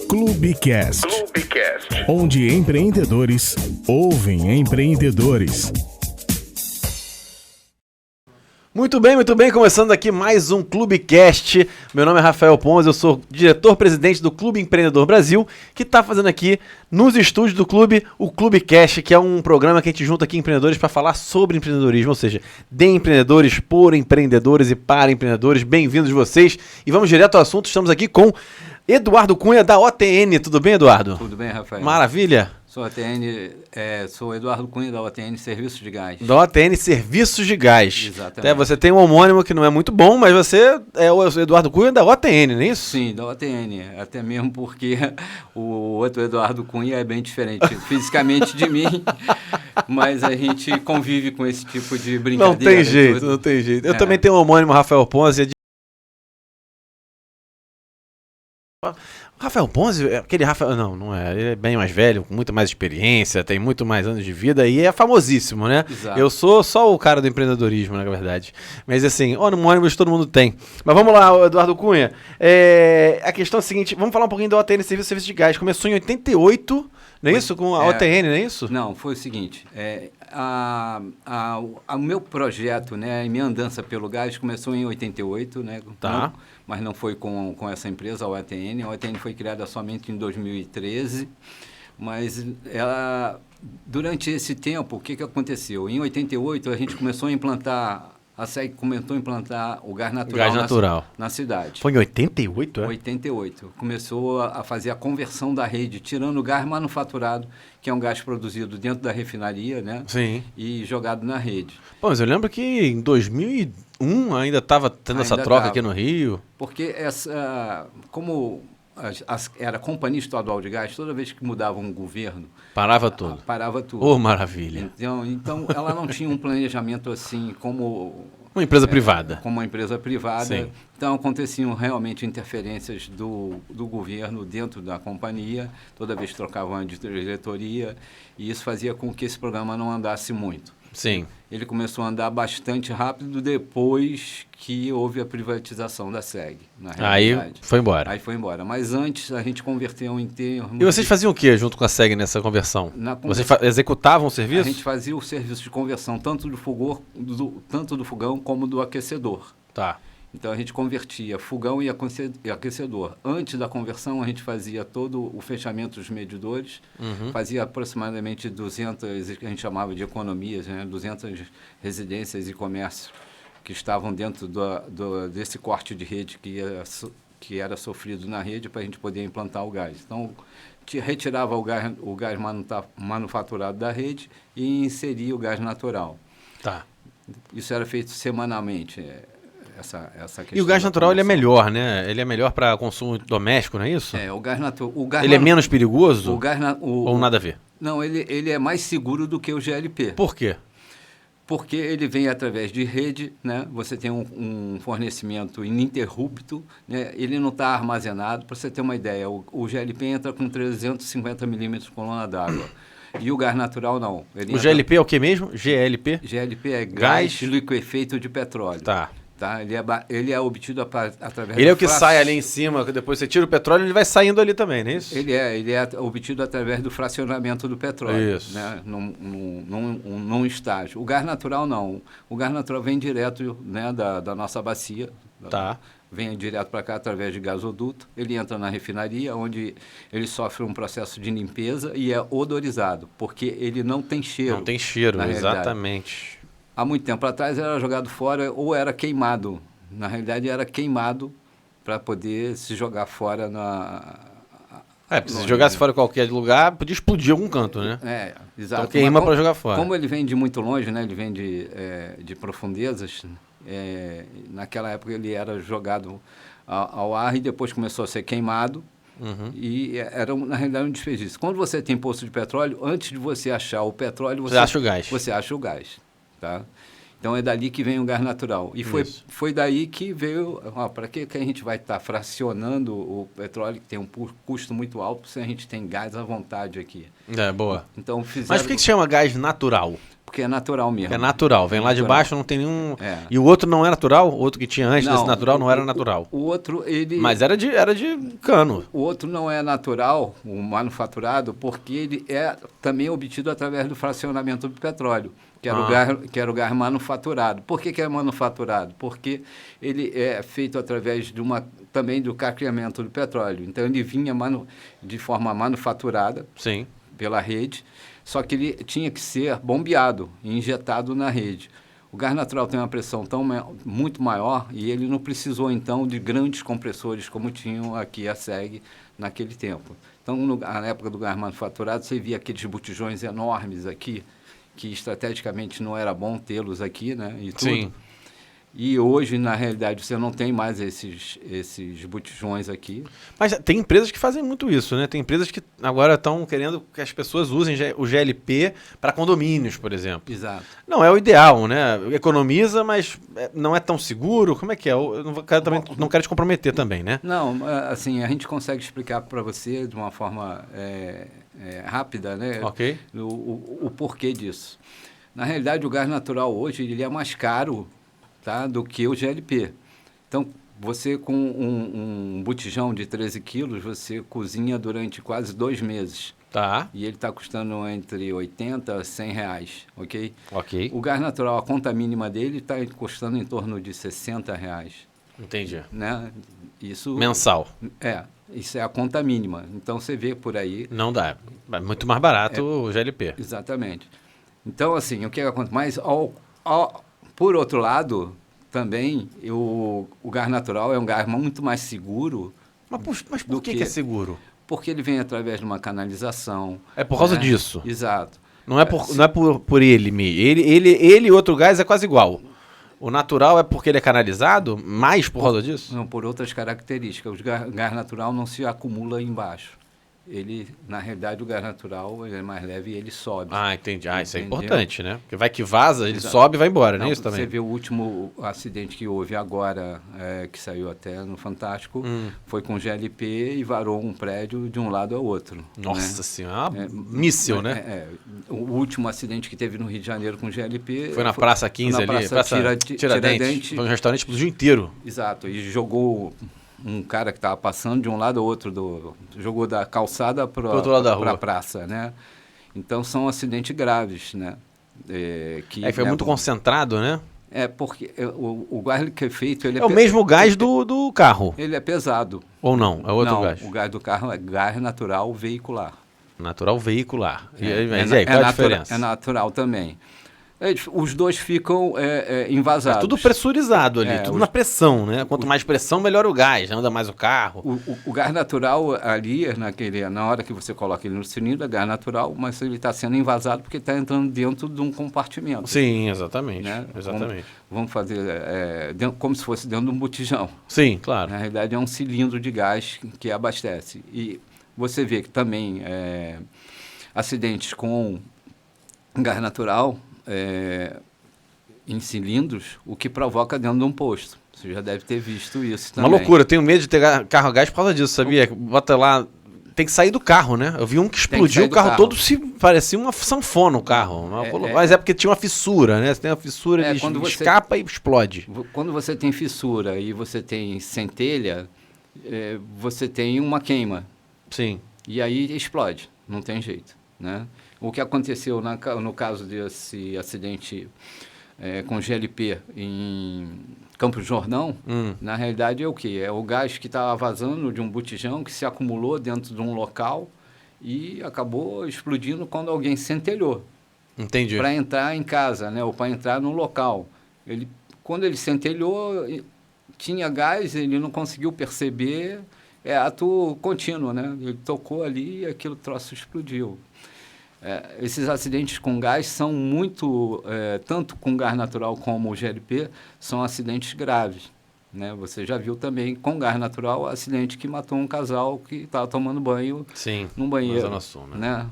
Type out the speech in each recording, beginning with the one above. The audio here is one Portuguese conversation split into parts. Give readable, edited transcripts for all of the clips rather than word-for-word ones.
Clubecast, onde empreendedores ouvem empreendedores. Muito bem, começando aqui mais um Clubecast. Meu nome é Rafael Ponzi, eu sou diretor-presidente do Clube Empreendedor Brasil, que está fazendo aqui nos estúdios do clube o Clubecast, que é um programa que a gente junta aqui empreendedores para falar sobre empreendedorismo, ou seja, de empreendedores, por empreendedores e para empreendedores. Bem-vindos vocês e vamos direto ao assunto. Estamos aqui com Eduardo Cunha da OTN. Tudo bem, Eduardo? Tudo bem, Rafael. Maravilha. Sou Eduardo Cunha da OTN Serviços de Gás. Da OTN Serviços de Gás. Exatamente. Até você tem um homônimo que não é muito bom, mas você é o Eduardo Cunha da OTN, não é isso? Sim, da OTN. Até mesmo porque o outro Eduardo Cunha é bem diferente fisicamente de mim, mas a gente convive com esse tipo de brincadeira. Não tem jeito. Eu também tenho um homônimo, Rafael Ponzi. Rafael Ponzi, aquele Rafael... Não é. Ele é bem mais velho, com muito mais experiência, tem muito mais anos de vida e é famosíssimo, né? Exato. Eu sou só o cara do empreendedorismo, na verdade. Mas assim, homônimos todo mundo tem. Mas vamos lá, Eduardo Cunha. A questão é a seguinte, vamos falar um pouquinho da OTN Serviço de Gás. Começou em 88, não é isso? Com a OTN, não é isso? Não, foi o seguinte, o meu projeto, né, a minha andança pelo gás começou em 88, né? Tá. Mas não foi com essa empresa, a OTN. A OTN foi criada somente em 2013, mas durante esse tempo, o que aconteceu? Em 88, a gente começou a implantar, a SEG começou a implantar o gás natural, na cidade. Foi em 88, é? 88. Começou a fazer a conversão da rede, tirando o gás manufaturado, que é um gás produzido dentro da refinaria, né? Sim. E jogado na rede. Pô, mas eu lembro que em 2001 ainda estava tendo essa troca aqui no Rio. Porque era a Companhia Estadual de Gás, toda vez que mudava um governo... Parava tudo. Parava tudo. Oh, maravilha. Então, ela não tinha um planejamento assim como... Uma empresa privada. Como uma empresa privada. Sim. Então, aconteciam realmente interferências do governo dentro da companhia, toda vez que trocavam a diretoria, e isso fazia com que esse programa não andasse muito. Sim. Ele começou a andar bastante rápido depois que houve a privatização da SEG, na realidade. Aí foi embora. Aí foi embora. Mas antes a gente converteu em termos... E vocês faziam o que junto com a SEG nessa conversão? Vocês executavam o serviço? A gente fazia o serviço de conversão tanto do fogão como do aquecedor. Tá. Então a gente convertia fogão e aquecedor. Antes da conversão a gente fazia todo o fechamento dos medidores, fazia aproximadamente 200, que a gente chamava de economias, né? 200 residências e comércios que estavam dentro desse corte de rede que era sofrido na rede para a gente poder implantar o gás. Então retirava o gás manufaturado da rede e inseria o gás natural. Tá. Isso era feito semanalmente. Essa e o gás natural ele é melhor, né? Ele é melhor para consumo doméstico, não é isso? O gás natural... Ele é menos perigoso? Ou nada a ver? Não, ele é mais seguro do que o GLP. Por quê? Porque ele vem através de rede, né? Você tem um fornecimento ininterrupto, né? Ele não está armazenado. Para você ter uma ideia, o GLP entra com 350 milímetros por coluna d'água. E o gás natural não. O GLP é o que mesmo? GLP? GLP é gás liquefeito de petróleo. Tá. Tá? Ele é obtido através... Ele é o que sai ali em cima, depois você tira o petróleo, ele vai saindo ali também, não é isso? Ele é obtido através do fracionamento do petróleo. Isso. Né? Num estágio. O gás natural não. O gás natural vem direto, né, da nossa bacia. Tá. Vem direto para cá através de gasoduto. Ele entra na refinaria, onde ele sofre um processo de limpeza e é odorizado, porque ele não tem cheiro. Não tem cheiro, exatamente. Há muito tempo atrás era jogado fora ou era queimado. Na realidade, era queimado para poder se jogar fora se jogasse fora em qualquer lugar, podia explodir algum canto, né? Exato. Então queima para jogar fora. Como ele vem de muito longe, né? Ele vem de profundezas, naquela época ele era jogado ao ar e depois começou a ser queimado. E na realidade, um desperdício. Quando você tem poço de petróleo, antes de você achar o petróleo... Você acha o gás. Você acha o gás. Tá? Então é dali que vem o gás natural. E foi daí que veio, para que a gente vai estar fracionando o petróleo, que tem um custo muito alto, se a gente tem gás à vontade aqui. Boa. Então, Mas por que chama gás natural? Porque é natural mesmo. É natural, vem lá de baixo, não tem nenhum... E o outro não é natural? O outro que tinha antes desse natural não era natural? O outro, ele... Mas era de cano. O outro não é natural, o manufaturado, porque ele é também obtido através do fracionamento do petróleo, que era o gás manufaturado. Por que é manufaturado? Porque ele é feito através também do caqueamento do petróleo. Então, ele vinha de forma manufaturada pela rede, só que ele tinha que ser bombeado e injetado na rede. O gás natural tem uma pressão muito maior e ele não precisou, então, de grandes compressores como tinham aqui a SEG naquele tempo. Então, na época do gás manufaturado, você via aqueles botijões enormes aqui, que estrategicamente não era bom tê-los aqui, né? E tudo. Sim. E hoje, na realidade, você não tem mais esses botijões aqui. Mas tem empresas que fazem muito isso, né? Tem empresas que agora estão querendo que as pessoas usem o GLP para condomínios, por exemplo. Exato. Não é o ideal, né? Economiza, mas não é tão seguro. Como é que é? Eu não quero te comprometer também, né? Não, assim, a gente consegue explicar para você de uma forma rápida, né? Ok. O porquê disso. Na realidade, o gás natural hoje ele é mais caro, tá, do que o GLP. Então, você com um botijão de 13 quilos, você cozinha durante quase 2 meses. Tá. E ele está custando entre 80 a 100 reais, ok? Ok. O gás natural, a conta mínima dele está custando em torno de 60 reais. Entendi. Né? Isso, mensal. Isso é a conta mínima. Então, você vê por aí... Não dá. É muito mais barato o GLP. Exatamente. Então, assim, o que acontece? Mas, por outro lado, também, o gás natural é um gás muito mais seguro. Mas por que é seguro? Porque ele vem através de uma canalização. É por causa disso? Exato. Não é por ele. Ele e outro gás é quase igual. O natural é porque ele é canalizado, mais por causa disso? Não, por outras características. O gás natural não se acumula embaixo. Ele, na realidade, o gás natural ele é mais leve e ele sobe. Entendi. Isso é importante, né? Porque vai que vaza, ele sobe e vai embora, não é isso também? Você vê o último acidente que houve agora, que saiu até no Fantástico, foi com GLP e varou um prédio de um lado ao outro. Nossa Senhora, míssil, né? O último acidente que teve no Rio de Janeiro com GLP... Foi na Praça 15 ali, Praça Tiradentes. Foi um restaurante explodiu inteiro. Exato, e jogou... Um cara que estava passando de um lado ao outro, jogou da calçada para a praça, né? Então, são acidentes graves, né? Foi muito concentrado, né? Porque o gás que é feito... Ele é o mesmo gás do carro. Ele é pesado. Ou não? É outro gás? O gás do carro é gás natural veicular. Natural veicular. Mas aí, qual a diferença? É natural também. Os dois ficam envasados. É tudo pressurizado ali, tudo na pressão, né? Quanto mais pressão, melhor o gás, anda mais o carro. O gás natural ali, na hora que você coloca ele no cilindro, é gás natural, mas ele está sendo envasado porque está entrando dentro de um compartimento. Sim, exatamente. Né? Exatamente. Vamos fazer como se fosse dentro de um botijão. Sim, claro. Na realidade, é um cilindro de gás que abastece. E você vê que também acidentes com gás natural... em cilindros, o que provoca dentro de um posto. Você já deve ter visto isso também. Uma loucura, eu tenho medo de ter carro a gás por causa disso, sabia? Bota lá, tem que sair do carro, né? Eu vi um que explodiu, o carro todo parecia uma sanfona o carro. Mas é porque tinha uma fissura, né? Você tem uma fissura, ele escapa e explode. Quando você tem fissura e você tem centelha, você tem uma queima. Sim. E aí explode, não tem jeito, né? O que aconteceu no caso desse acidente com GLP em Campos do Jordão, na realidade é o quê? É o gás que estava vazando de um botijão que se acumulou dentro de um local e acabou explodindo quando alguém centelhou. Entendi. Para entrar em casa, né? Ou para entrar no local. Quando ele centelhou, tinha gás, ele não conseguiu perceber, ato contínuo, né? Ele tocou ali e aquele troço explodiu. Esses acidentes com gás são muito, tanto com gás natural como o GLP, são acidentes graves. Né? Você já viu também, com gás natural, acidente que matou um casal que estava tomando banho num banheiro. Na Zona Sul, né?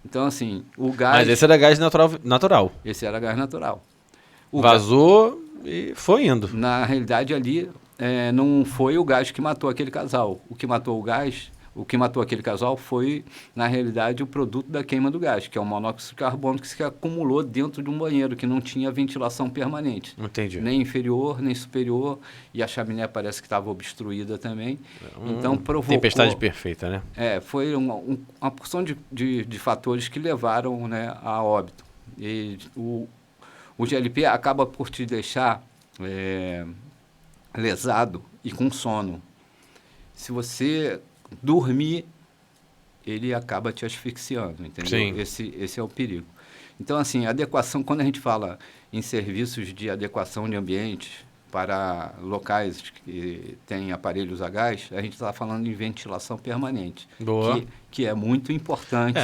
Então, assim, o gás... Mas esse era gás natural? Esse era gás natural. Vazou e foi indo. Na realidade, ali não foi o gás que matou aquele casal. O que matou aquele casal foi, na realidade, o produto da queima do gás, que é o monóxido de carbono que se acumulou dentro de um banheiro, que não tinha ventilação permanente. Entendi. Nem inferior, nem superior, e a chaminé parece que estava obstruída também. Então, provocou... Tempestade perfeita, né? Foi uma porção de fatores que levaram, né, a óbito. E o GLP acaba por te deixar lesado e com sono. Se você dormir, ele acaba te asfixiando, entendeu? Esse é o perigo. Então, assim, adequação, quando a gente fala em serviços de adequação de ambiente para locais que têm aparelhos a gás, a gente está falando em ventilação permanente. Boa. Que é muito importante.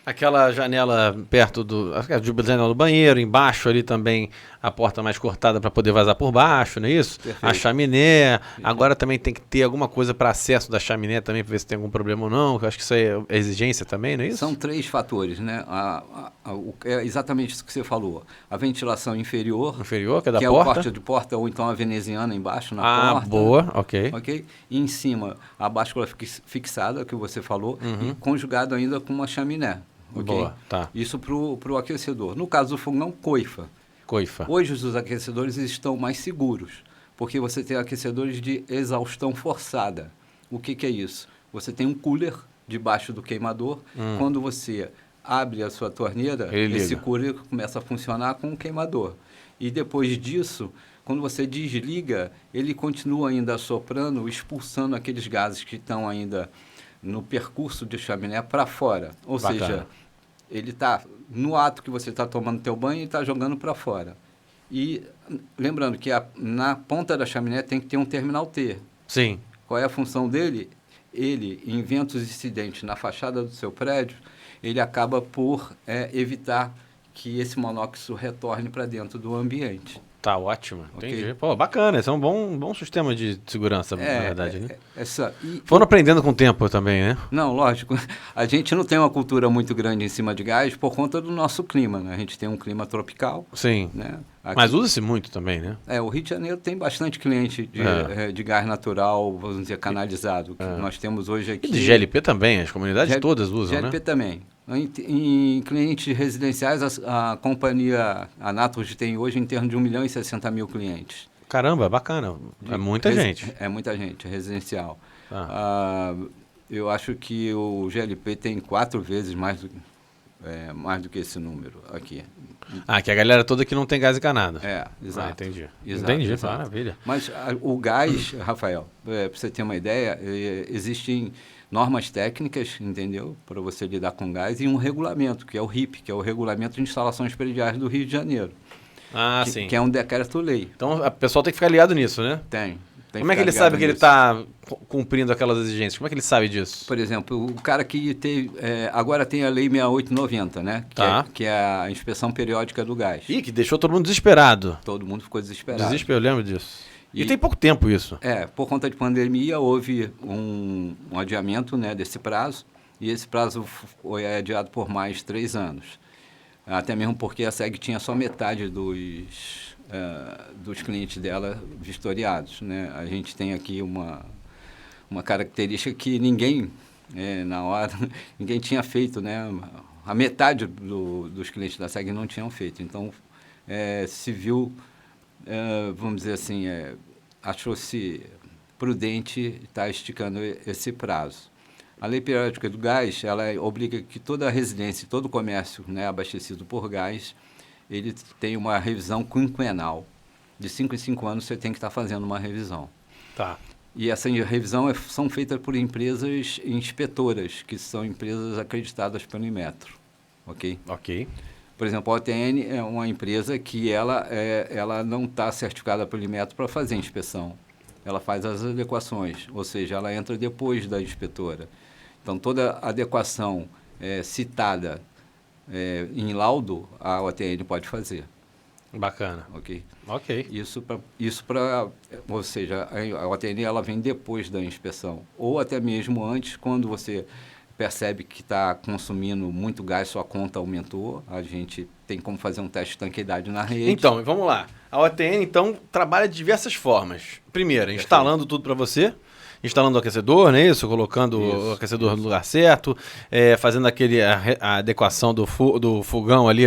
Aquela janela perto a janela do banheiro, embaixo ali também a porta mais cortada para poder vazar por baixo, não é isso? Perfeito. A chaminé, agora também tem que ter alguma coisa para acesso da chaminé também, para ver se tem algum problema ou não, eu acho que isso aí é exigência também, não é isso? São 3 fatores, né? É exatamente isso que você falou. A ventilação inferior, que é da porta. É o corte de porta, ou então a veneziana embaixo na porta. Boa, ok. E em cima, a báscula fixada, que você falou, e conjugado ainda com uma chaminé. Okay? Boa, tá. Isso para o aquecedor. No caso do fogão, coifa. Hoje os aquecedores estão mais seguros, porque você tem aquecedores de exaustão forçada. O que é isso? Você tem um cooler debaixo do queimador. Quando você abre a sua torneira, esse cooler começa a funcionar com o queimador. E depois disso, quando você desliga, ele continua ainda assoprando, expulsando aqueles gases que estão ainda no percurso de chaminé para fora. Ou seja, ele está no ato que você está tomando teu banho e está jogando para fora. E lembrando que na ponta da chaminé tem que ter um terminal T. Sim. Qual é a função dele? Ele, em ventos incidentes na fachada do seu prédio, ele acaba por evitar que esse monóxido retorne para dentro do ambiente. Tá ótimo, entendi. Pô, bacana, esse é um bom sistema de segurança, na verdade, né? Foram aprendendo com o tempo também, né? Não, lógico. A gente não tem uma cultura muito grande em cima de gás por conta do nosso clima, né? A gente tem um clima tropical. Sim, né? Mas usa-se muito também, né? O Rio de Janeiro tem bastante cliente de gás natural, vamos dizer, canalizado. Que nós temos hoje aqui... E de GLP também, as comunidades todas usam, GLP, né? GLP também. Em clientes residenciais, a companhia, a Natros tem hoje em torno de 1.060.000 clientes. Caramba, bacana. É muita gente. É muita gente, residencial. Eu acho que o GLP tem 4 vezes mais do que esse número aqui. Que a galera toda que não tem gás encanado. Exato. Entendi. Exato. Maravilha. Mas o gás, Rafael, para você ter uma ideia, existem normas técnicas, entendeu? Para você lidar com gás e um regulamento, que é o RIP, que é o Regulamento de Instalações Prediais do Rio de Janeiro. Sim. Que é um decreto-lei. Então, o pessoal tem que ficar ligado nisso, né? Tem Como é que ele sabe que ele está cumprindo aquelas exigências? Como é que ele sabe disso? Por exemplo, o cara que tem... agora tem a Lei 6890, né? Que é a inspeção periódica do gás. Que deixou todo mundo desesperado. Todo mundo ficou desesperado. Eu lembro disso. E tem pouco tempo isso. Por conta de pandemia, houve um adiamento, né, desse prazo, e esse prazo foi adiado por mais 3 anos. Até mesmo porque a SEG tinha só metade dos clientes dela vistoriados, né? A gente tem aqui uma característica que ninguém, na hora, ninguém tinha feito, né? A metade dos clientes da SEG não tinham feito. Então, se viu... vamos dizer assim, achou-se prudente estar esticando esse prazo. A Lei Periódica do Gás, ela obriga que toda residência, todo comércio, né, abastecido por gás, ele tem uma revisão quinquenal. De 5 em 5 anos você tem que estar fazendo uma revisão. Tá. E essa revisão são feitas por empresas inspetoras, que são empresas acreditadas pelo Inmetro. Ok? Por exemplo, a OTN é uma empresa que ela não está certificada pelo Inmetro para fazer a inspeção. Ela faz as adequações, ou seja, ela entra depois da inspetora. Então, toda adequação citada em laudo, a OTN pode fazer. Bacana. Ok? Isso para... Ou seja, a OTN ela vem depois da inspeção. Ou até mesmo antes, quando você... percebe que está consumindo muito gás, sua conta aumentou, a gente tem como fazer um teste de tanqueidade na rede. Então, vamos lá. A OTN, então, trabalha de diversas formas. Primeiro, instalando tudo para você, instalando o aquecedor, né? Isso, colocando o aquecedor no lugar certo, fazendo a adequação do fogão ali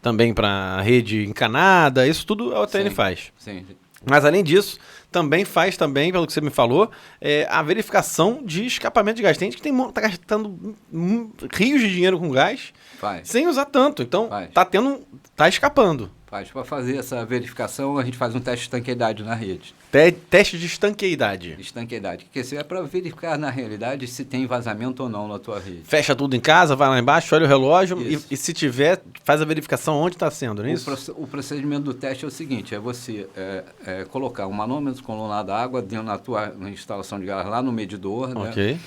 também para a rede encanada, isso tudo a OTN faz. Sim. Mas, além disso, também faz, pelo que você me falou, a verificação de escapamento de gás. Tem gente que está gastando rios de dinheiro com gás sem usar tanto. Então, tá escapando. Para fazer essa verificação, a gente faz um teste de estanqueidade na rede. Teste de estanqueidade. Estanqueidade, que isso é para verificar na realidade se tem vazamento ou não na tua rede. Fecha tudo em casa, vai lá embaixo, olha o relógio e se tiver, faz a verificação onde está sendo, não é isso? O procedimento do teste é o seguinte, é você colocar um manômetro com lunar d'água dentro da tua instalação de gás lá no medidor, ok,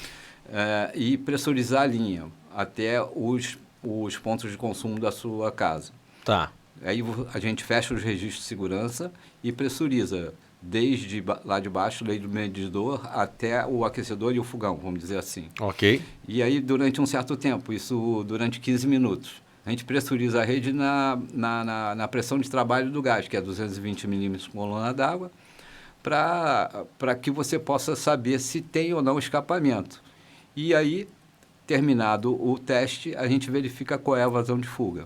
né? E pressurizar a linha até os pontos de consumo da sua casa. Tá. Aí a gente fecha os registros de segurança e pressuriza desde lá de baixo, desde o medidor, até o aquecedor e o fogão, vamos dizer assim. Ok. E aí, durante um certo tempo, isso durante 15 minutos, a gente pressuriza a rede na pressão de trabalho do gás, que é 220 milímetros com coluna d'água, para que você possa saber se tem ou não escapamento. E aí, terminado o teste, a gente verifica qual é a vazão de fuga.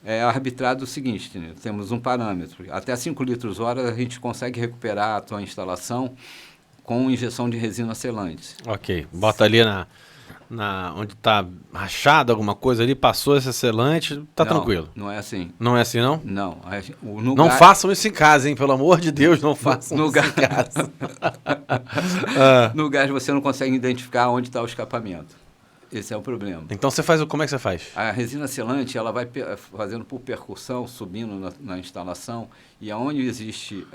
É arbitrado o seguinte, né? Temos um parâmetro. Até 5 litros hora a gente consegue recuperar a tua instalação com injeção de resina selante. Ok. Bota ali onde está rachado alguma coisa ali, passou esse selante, tá tranquilo. Não é assim. Não é assim, não? Não. Não façam isso em casa, hein? Pelo amor de Deus, não façam isso em casa. No gás você não consegue identificar onde está o escapamento. Esse é o problema. Então como é que você faz? A resina selante, ela vai fazendo por percussão, subindo na instalação, e aonde existe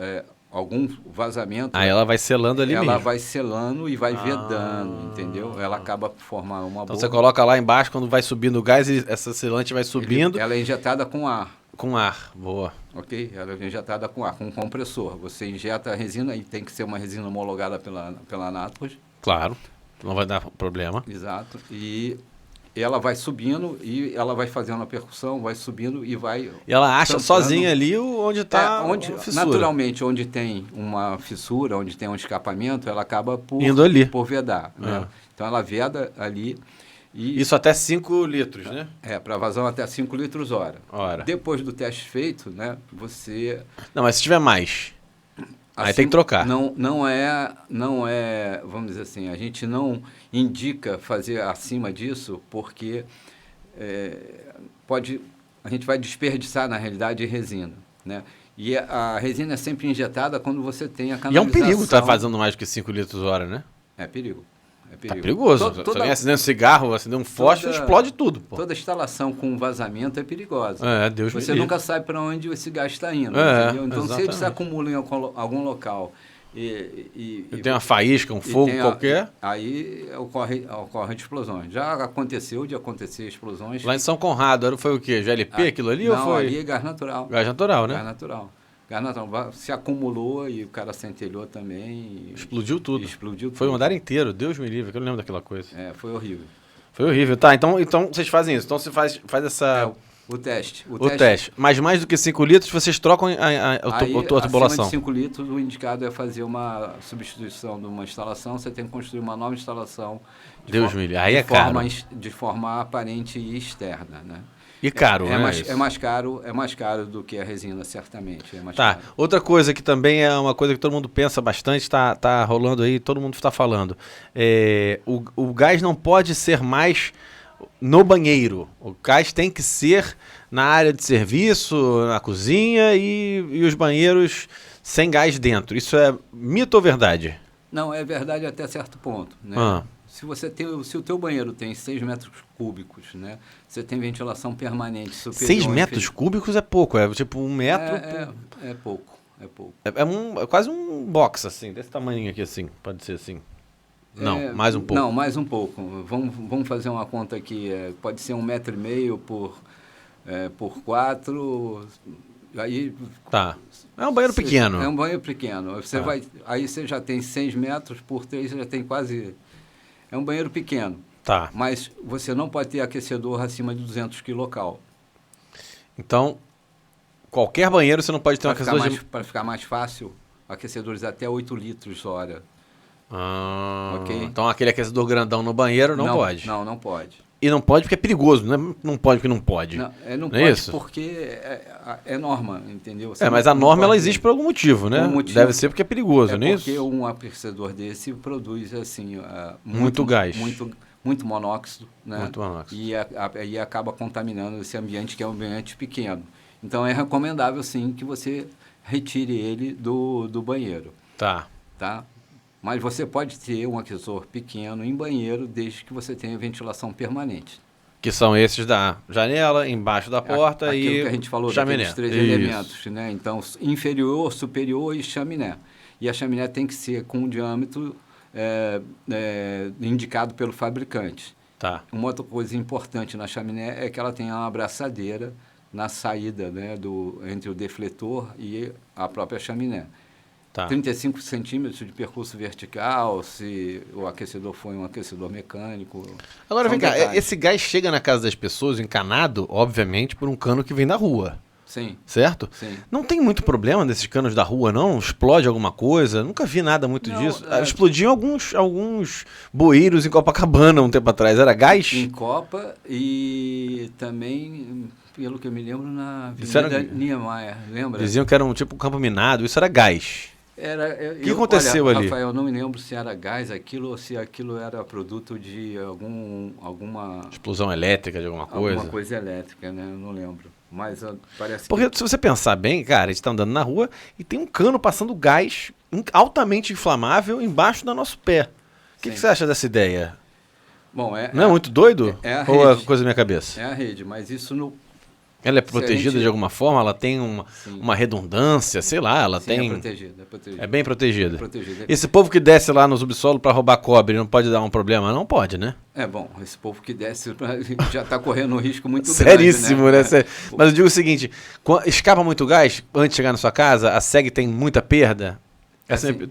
algum vazamento... Aí ela vai selando ali mesmo. Ela vai selando e vai vedando, entendeu? Ela acaba por formar uma Então você coloca lá embaixo, quando vai subindo o gás, essa selante vai subindo... Ela é injetada com ar. Com ar, boa. Ok? Ela é injetada com ar, com um compressor. Você injeta a resina, e tem que ser uma resina homologada pela Natcos. Claro. Não vai dar problema. Exato. E ela vai subindo e ela vai fazendo a percussão, vai subindo e vai... E ela acha sozinha ali onde está a fissura. Naturalmente, onde tem uma fissura, onde tem um escapamento, ela acaba indo ali. Por vedar. Né? Então, ela veda ali. E isso até 5 litros, né? Para vazão até 5 litros hora. Depois do teste feito, né, você... Não, mas se tiver mais... Aí tem que trocar. Não é, vamos dizer assim, a gente não indica fazer acima disso porque a gente vai desperdiçar, na realidade, resina, né? E a resina é sempre injetada quando você tem a canalização. E é um perigo estar fazendo mais do que 5 litros hora, né? É perigo. Tá perigoso. Se alguém acender um cigarro, acender um fósforo, explode tudo. Pô. Toda instalação com vazamento é perigosa. Deus me livre. Você nunca sabe para onde esse gás está indo. Entendeu? Então, se ele se acumula em algum local e tem uma faísca, um fogo qualquer... Aí ocorre a explosão. Já aconteceu de acontecer explosões. Lá em São Conrado, foi o quê? GLP aquilo ali? Não, ou foi? ali é gás natural. Gás natural, né? Gás natural. Se acumulou e o cara centelhou também. Explodiu tudo. Explodiu tudo. Foi o andar inteiro, Deus me livre, que eu não lembro daquela coisa. Foi horrível. Foi horrível. Tá, então vocês fazem isso. Então você faz essa... O teste. Mas mais do que 5 litros, vocês trocam a tubulação. Acima de 5 litros, o indicado é fazer uma substituição de uma instalação. Você tem que construir uma nova instalação. Deus me livre. Aí é caro. De forma aparente e externa, né? E caro, né? É mais caro do que a resina, certamente. Caro. Outra coisa que também é uma coisa que todo mundo pensa bastante, tá rolando aí, todo mundo está falando. O gás não pode ser mais no banheiro. O gás tem que ser na área de serviço, na cozinha e os banheiros sem gás dentro. Isso é mito ou verdade? Não, é verdade até certo ponto, né? Se o teu banheiro tem 6 metros cúbicos, né? Você tem ventilação permanente superior... 6 metros cúbicos é pouco, é tipo 1 metro... É pouco. É quase um box, assim, desse tamanho aqui, assim, pode ser assim. Não, mais um pouco. Não, mais um pouco. Vamos fazer uma conta aqui, pode ser 1,5 metro por 4... Aí, tá. É um banheiro pequeno. É um banheiro pequeno. Aí você já tem 6 metros por 3, você já tem quase... É um banheiro pequeno. Tá. Mas você não pode ter aquecedor acima de 200 kcal. Então, qualquer banheiro você não pode ter um aquecedor de... Para ficar mais fácil, aquecedores até 8 litros hora. Ok? Então aquele aquecedor grandão no banheiro não pode. Não pode. E não pode porque é perigoso, não pode porque não pode. Não é pode isso? porque é norma, entendeu? Mas a norma ela existe por algum motivo, né? Deve ser porque é perigoso, não é isso? Porque um aquecedor desse produz assim muito gás. Muito monóxido, né? Muito monóxido. E acaba contaminando esse ambiente que é um ambiente pequeno. Então é recomendável sim que você retire ele do banheiro. Tá? Mas você pode ter um aquecedor pequeno em banheiro desde que você tenha ventilação permanente. Que são esses da janela, embaixo da porta aquilo e que a gente falou, chaminé. Daqueles 3 elementos, né? Então, inferior, superior e chaminé. E a chaminé tem que ser com um diâmetro indicado pelo fabricante. Tá. Uma outra coisa importante na chaminé é que ela tem uma abraçadeira na saída, né, entre o defletor e a própria chaminé. 35 centímetros de percurso vertical, se o aquecedor for um aquecedor mecânico. Agora vem cá, esse gás chega na casa das pessoas encanado, obviamente, por um cano que vem da rua. Sim. Certo? Sim. Não tem muito problema desses canos da rua, não? Explode alguma coisa? Nunca vi nada muito disso. Explodiam alguns bueiros em Copacabana um tempo atrás. Era gás? Em Copa e também, pelo que eu me lembro, na Avenida Niemeyer, lembra? Diziam que era um tipo campo minado. Isso era gás. O que aconteceu ali? Rafael, eu não me lembro se era gás aquilo ou se aquilo era produto de alguma... explosão elétrica de alguma coisa? Alguma coisa elétrica, né? Eu não lembro. Mas parece Porque se você pensar bem, cara, a gente tá andando na rua e tem um cano passando gás altamente inflamável embaixo do nosso pé. O que você acha dessa ideia? Bom, não é muito doido? É a rede. Ou é coisa da minha cabeça? É a rede, mas isso no... Ela é protegida de alguma forma? Ela tem uma redundância? Sei lá, ela tem... é protegida. É bem protegida. protegida. Esse povo que desce lá no subsolo para roubar cobre não pode dar um problema? Não pode, né? Bom, esse povo que desce já está correndo um risco muito seríssimo, grande, né? Mas eu digo o seguinte, escapa muito gás antes de chegar na sua casa, a SEG tem muita perda?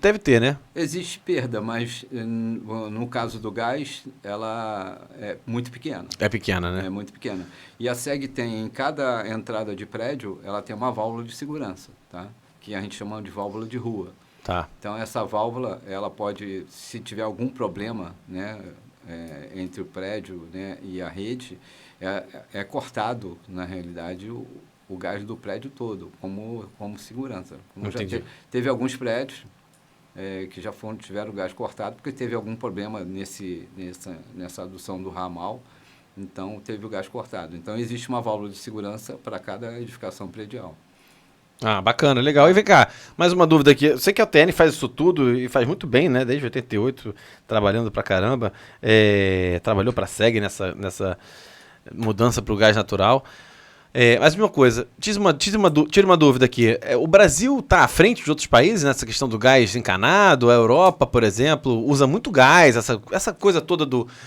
Deve ter, né? Existe perda, mas no caso do gás, ela é muito pequena. É pequena, né? É muito pequena. E a SEG tem, em cada entrada de prédio, ela tem uma válvula de segurança, tá? Que a gente chama de válvula de rua. Tá. Então, essa válvula, ela pode, se tiver algum problema, né, entre o prédio, né, e a rede, é cortado, na realidade, o gás do prédio todo, como segurança. Teve alguns prédios que já tiveram o gás cortado, porque teve algum problema nessa adução do ramal, então teve o gás cortado. Então, existe uma válvula de segurança para cada edificação predial. Bacana, legal. E vem cá, mais uma dúvida aqui. Eu sei que a TN faz isso tudo e faz muito bem, né? Desde 88, trabalhando pra caramba. Trabalhou pra SEG nessa mudança pro gás natural. Mas uma coisa, tira uma dúvida aqui. O Brasil está à frente de outros países nessa questão do gás encanado? A Europa, por exemplo, usa muito gás. Essa coisa toda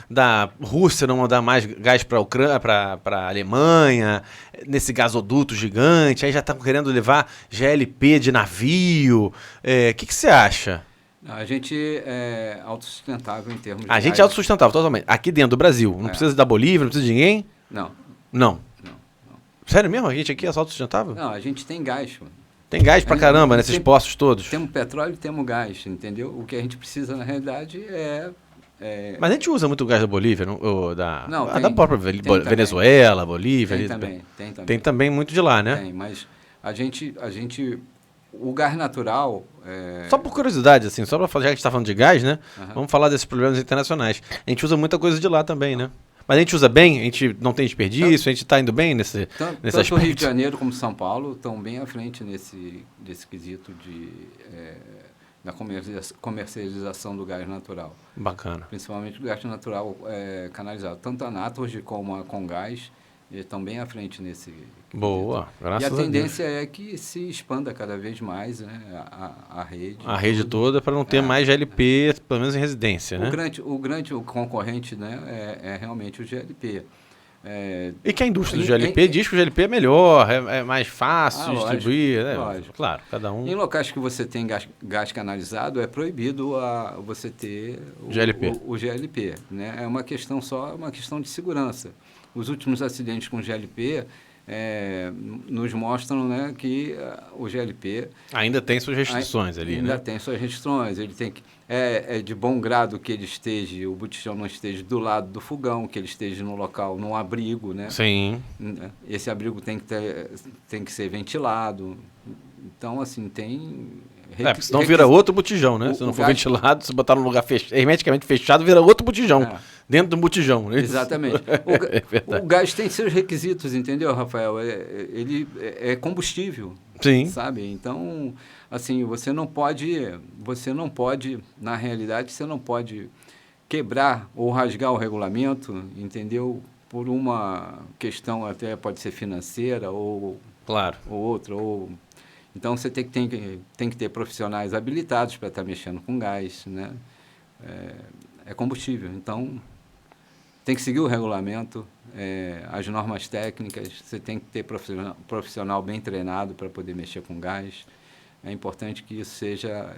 da Rússia não mandar mais gás para a Alemanha, nesse gasoduto gigante. Aí já estão querendo levar GLP de navio. O que você acha? A gente é autossustentável em termos de A gente é autossustentável, totalmente. Aqui dentro do Brasil. Não precisa da Bolívia, não precisa de ninguém? Não. Sério mesmo? A gente aqui é autossustentável? Não, a gente tem gás. Tem gás pra caramba nesses postos todos? Temos petróleo e temos gás, entendeu? O que a gente precisa, na realidade, Mas a gente usa muito gás da Bolívia, da própria Venezuela, também. Bolívia. Tem também muito de lá, né? Tem, mas a gente o gás natural... Só por curiosidade, assim, só pra falar, já que a gente tá falando de gás, né? Vamos falar desses problemas internacionais. A gente usa muita coisa de lá também, né? Mas a gente usa bem, a gente não tem desperdício, a gente está indo bem nesse aspecto. Tanto o Rio de Janeiro como São Paulo estão bem à frente nesse quesito da comercialização do gás natural. Bacana. Principalmente o gás natural canalizado. Tanto a Naturgy como a Comgás estão bem à frente nesse quesito. Boa, graças a Deus. E a tendência é que se expanda cada vez mais, né, a rede. A rede toda para não ter mais GLP, pelo menos em residência, né? O grande concorrente, né, é realmente o GLP. E que a indústria do GLP diz que o GLP é melhor, é mais fácil de distribuir. Lógico. Claro, cada um... Em locais que você tem gás canalizado, é proibido você ter o GLP. Né? É uma questão de segurança. Os últimos acidentes com GLP nos mostram, né, que o GLP... Ainda tem suas restrições ali, ainda né? tem suas restrições. Ele tem que... É de bom grado que ele esteja, o botijão não esteja do lado do fogão, que ele esteja no local, num abrigo, né? Sim. Esse abrigo tem que ser ventilado. Então, assim, tem... Porque senão vira outro botijão, né? Se não for ventilado, se botar num lugar hermeticamente fechado, vira outro botijão. Dentro do botijão, né? Exatamente. O gás tem seus requisitos, entendeu, Rafael? Ele é combustível. Sim. Sabe? Então, assim, você não pode, na realidade, você não pode quebrar ou rasgar o regulamento, entendeu? Por uma questão até pode ser financeira ou outra, então você tem que ter profissionais habilitados para estar mexendo com gás, né? É combustível, então tem que seguir o regulamento, as normas técnicas, você tem que ter profissional bem treinado para poder mexer com gás. É importante que isso seja,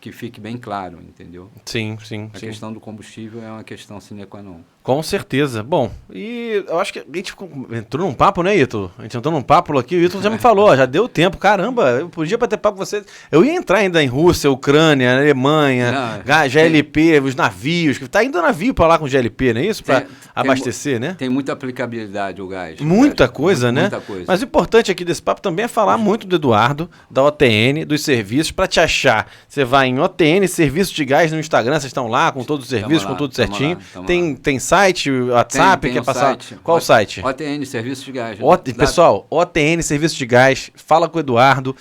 que fique bem claro, entendeu? Sim. A questão do combustível é uma questão sine qua non. Com certeza. Bom, e eu acho que a gente entrou num papo, né, Ítalo? A gente entrou num papo aqui, o Ítalo já me falou, já deu tempo. Caramba, eu podia bater papo com você. Eu ia entrar ainda em Rússia, Ucrânia, Alemanha, GLP, os navios, que tá indo navio para lá com GLP, não é isso? Para abastecer, né? Tem muita aplicabilidade o gás. Muita coisa, né? Muita coisa. Mas o importante aqui desse papo também é falar muito do Eduardo, da OTN, dos serviços. Para te achar, você vai em OTN, Serviços de Gás no Instagram, vocês estão lá com todos os serviços, com tudo certinho. Tem site, WhatsApp, quer passar? Site. Qual o site? OTN, Serviços de Gás. Pessoal, OTN, Serviços de Gás, fala com o Eduardo,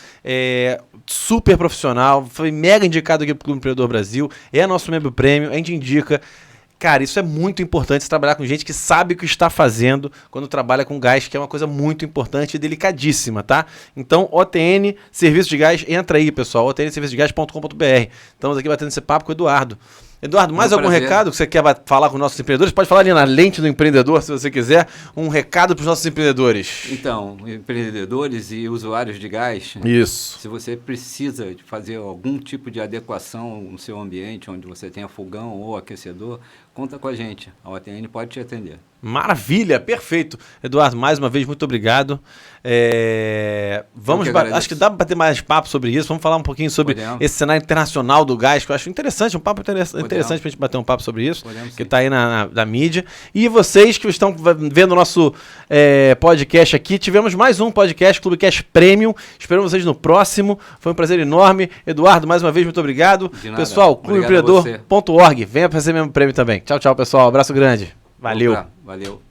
super profissional, foi mega indicado aqui pro Clube Empreendedor Brasil, é nosso membro prêmio, a gente indica. Cara, isso é muito importante, trabalhar com gente que sabe o que está fazendo quando trabalha com gás, que é uma coisa muito importante e delicadíssima, tá? Então, OTN, Serviço de Gás, entra aí, pessoal, otnservicodegás.com.br. Estamos aqui batendo esse papo com o Eduardo. Eduardo, mais algum recado que você quer falar com os nossos empreendedores? Pode falar ali na lente do empreendedor, se você quiser, um recado para os nossos empreendedores. Então, empreendedores e usuários de gás, isso. Se você precisa de fazer algum tipo de adequação no seu ambiente, onde você tenha fogão ou aquecedor, conta com a gente. A OTN pode te atender. Maravilha, perfeito. Eduardo, mais uma vez, muito obrigado. Acho que dá para bater mais papo sobre isso. Vamos falar um pouquinho sobre esse cenário internacional do gás, que eu acho interessante, um papo interessante para a gente bater um papo sobre isso, que está aí na mídia. E vocês que estão vendo o nosso podcast aqui, tivemos mais um podcast, Clubecast Premium. Esperamos vocês no próximo. Foi um prazer enorme. Eduardo, mais uma vez, muito obrigado. Pessoal, clubeempreendedor.org. Venha para ser membro prêmio também. Tchau, pessoal. Abraço grande. Valeu. Valeu.